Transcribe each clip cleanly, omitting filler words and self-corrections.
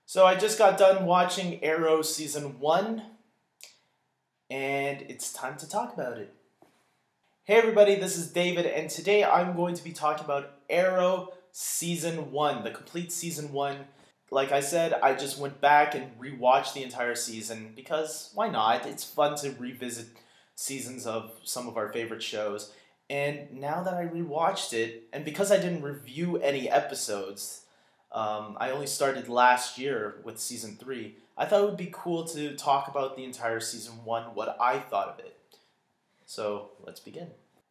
So I just got done watching Arrow Season 1, and it's time to talk about it. Hey everybody, this is David, and today I'm going to be talking about Arrow Season 1, the complete Season 1. Like I said, I just went back and rewatched the entire season, because why not? It's fun to revisit seasons of some of our favorite shows. And now that I rewatched it, and because I didn't review any episodes, I only started last year with season 3. I thought it would be cool to talk about the entire season 1, what I thought of it. So let's begin.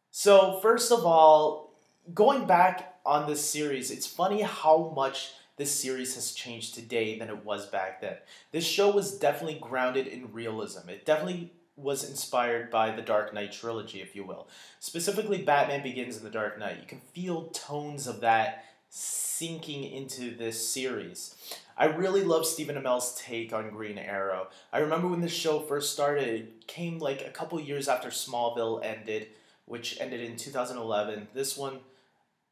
So first of all, going back on this series, it's funny how much this series has changed today than it was back then. This show was definitely grounded in realism. It definitely was inspired by the Dark Knight trilogy, if you will. Specifically, Batman Begins and The Dark Knight. You can feel tones of that sinking into this series. I really love Stephen Amell's take on Green Arrow. I remember when this show first started, it came like a couple years after Smallville ended, which ended in 2011. This one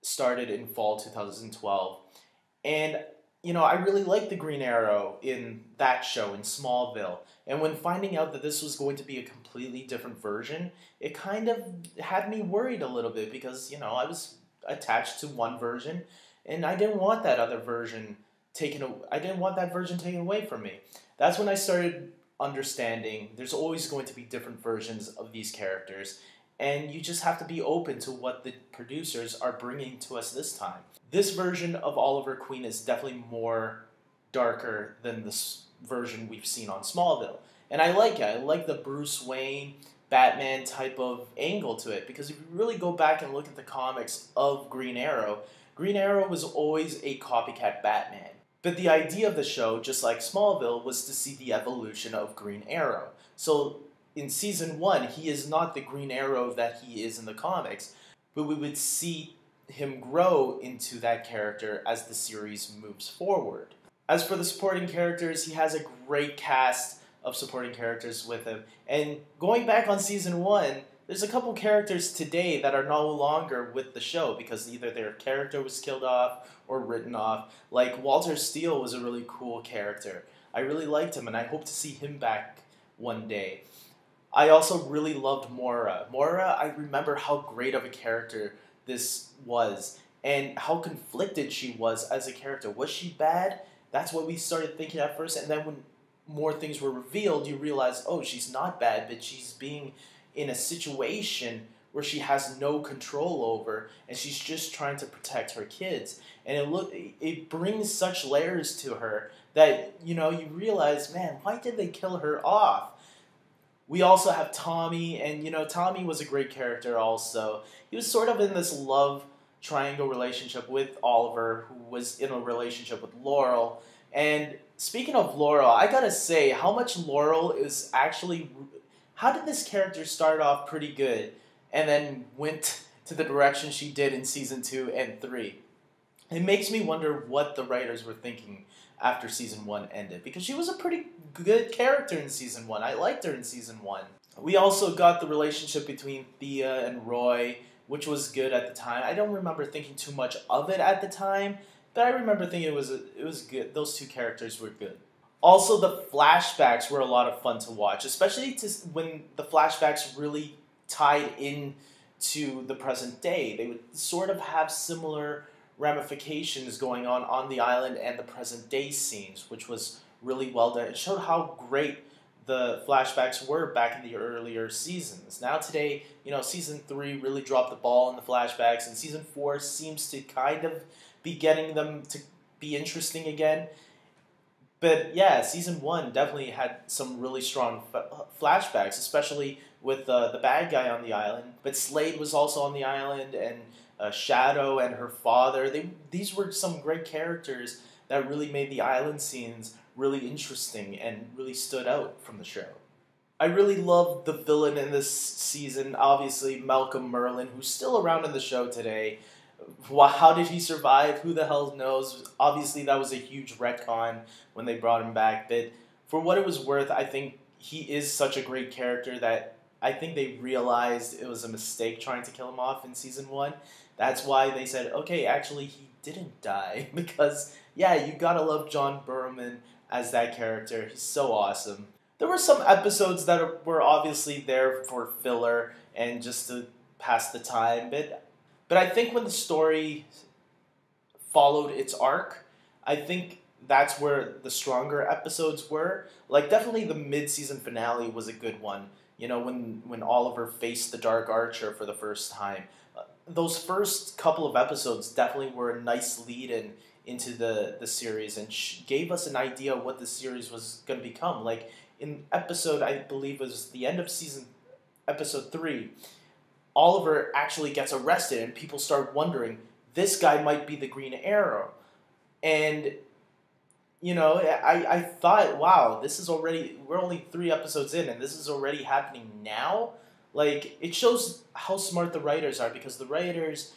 started in fall 2012. And, I really liked the Green Arrow in that show, in Smallville. And when finding out that this was going to be a completely different version, it kind of had me worried a little bit because, I was attached to one version and I didn't want that other version I didn't want that version taken away from me. That's when I started understanding there's always going to be different versions of these characters, and you just have to be open to what the producers are bringing to us this time. This version of Oliver Queen is definitely more darker than this version we've seen on Smallville. And I like it. I like the Bruce Wayne, Batman type of angle to it, because if you really go back and look at the comics of Green Arrow was always a copycat Batman. But the idea of the show, just like Smallville, was to see the evolution of Green Arrow. So in Season 1, he is not the Green Arrow that he is in the comics, but we would see him grow into that character as the series moves forward. As for the supporting characters, he has a great cast of supporting characters with him. And going back on Season 1, there's a couple characters today that are no longer with the show because either their character was killed off or written off. Like Walter Steele was a really cool character. I really liked him and I hope to see him back one day. I also really loved Moira. Moira, I remember how great of a character this was and how conflicted she was as a character. Was she bad? That's what we started thinking at first, and then when more things were revealed, you realize, oh, she's not bad, but she's being in a situation where she has no control over, and she's just trying to protect her kids. And it brings such layers to her that, you realize, man, why did they kill her off? We also have Tommy, and, Tommy was a great character also. He was sort of in this love triangle relationship with Oliver, who was in a relationship with Laurel. And speaking of Laurel, I gotta say, how much Laurel is actually... How did this character start off pretty good and then went to the direction she did in Season 2 and 3? It makes me wonder what the writers were thinking after Season 1 ended, because she was a pretty good character in Season 1. I liked her in Season 1. We also got the relationship between Thea and Roy, which was good at the time. I don't remember thinking too much of it at the time, but I remember thinking it was good. Those two characters were good. Also, the flashbacks were a lot of fun to watch, especially when the flashbacks really tied in to the present day. They would sort of have similar ramifications going on the island and the present day scenes, which was really well done. It showed how great the flashbacks were back in the earlier seasons. Now today, Season 3 really dropped the ball in the flashbacks, and Season 4 seems to kind of be getting them to be interesting again. But yeah, Season 1 definitely had some really strong flashbacks, especially with the bad guy on the island. But Slade was also on the island, and Shadow and her father. These were some great characters that really made the island scenes really interesting and really stood out from the show. I really loved the villain in this season, obviously Malcolm Merlyn, who's still around in the show today. How did he survive? Who the hell knows? Obviously, that was a huge retcon when they brought him back. But for what it was worth, I think he is such a great character that I think they realized it was a mistake trying to kill him off in Season 1. That's why they said, okay, actually, he didn't die. Because, yeah, you gotta love John Barrowman as that character. He's so awesome. There were some episodes that were obviously there for filler and just to pass the time, but I think when the story followed its arc, I think that's where the stronger episodes were. Like definitely the mid-season finale was a good one. You know, when Oliver faced the Dark Archer for the first time. Those first couple of episodes definitely were a nice lead-in into the series and gave us an idea of what the series was going to become. Like in episode, I believe it was the end of episode 3, Oliver actually gets arrested and people start wondering, this guy might be the Green Arrow. And, you know, I thought, wow, we're only 3 episodes in and this is already happening now? Like, it shows how smart the writers are, because the writers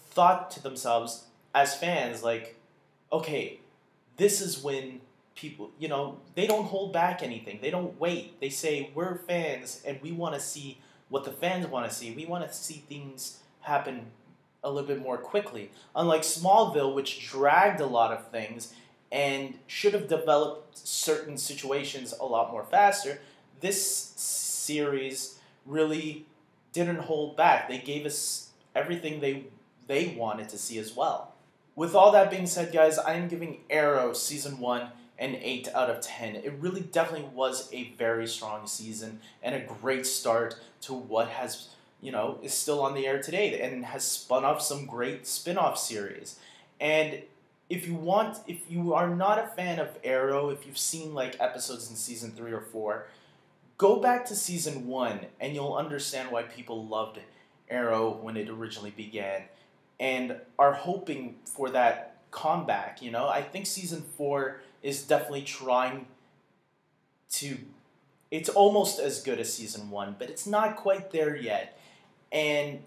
thought to themselves, as fans, like, okay, this is when people, you know, they don't hold back anything. They don't wait. They say, we're fans and we want to see what the fans want to see. We want to see things happen a little bit more quickly. Unlike Smallville, which dragged a lot of things and should have developed certain situations a lot more faster, this series really didn't hold back. They gave us everything they wanted to see as well. With all that being said, guys, I am giving Arrow Season 1 an 8 out of 10. It really definitely was a very strong season and a great start to what has, you know, is still on the air today and has spun off some great spin-off series. And if you are not a fan of Arrow, if you've seen like episodes in Season 3 or 4, go back to Season 1 and you'll understand why people loved Arrow when it originally began and are hoping for that comeback, you know? I think Season 4 is definitely trying to... It's almost as good as Season 1, but it's not quite there yet. And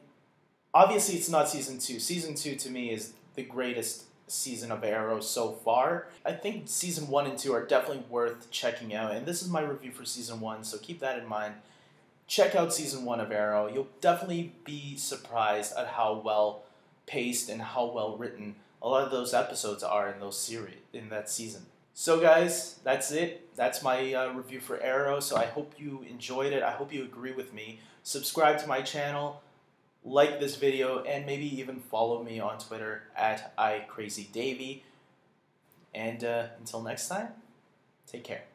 obviously it's not Season 2. Season 2 to me is the greatest season of Arrow so far. I think Season 1 and 2 are definitely worth checking out, and this is my review for Season 1, so keep that in mind. Check out Season 1 of Arrow. You'll definitely be surprised at how well paced and how well written a lot of those episodes are in that season. So guys, that's it. That's my review for Arrow, so I hope you enjoyed it. I hope you agree with me. Subscribe to my channel, like this video, and maybe even follow me on Twitter at iCrazyDavey. And until next time, take care.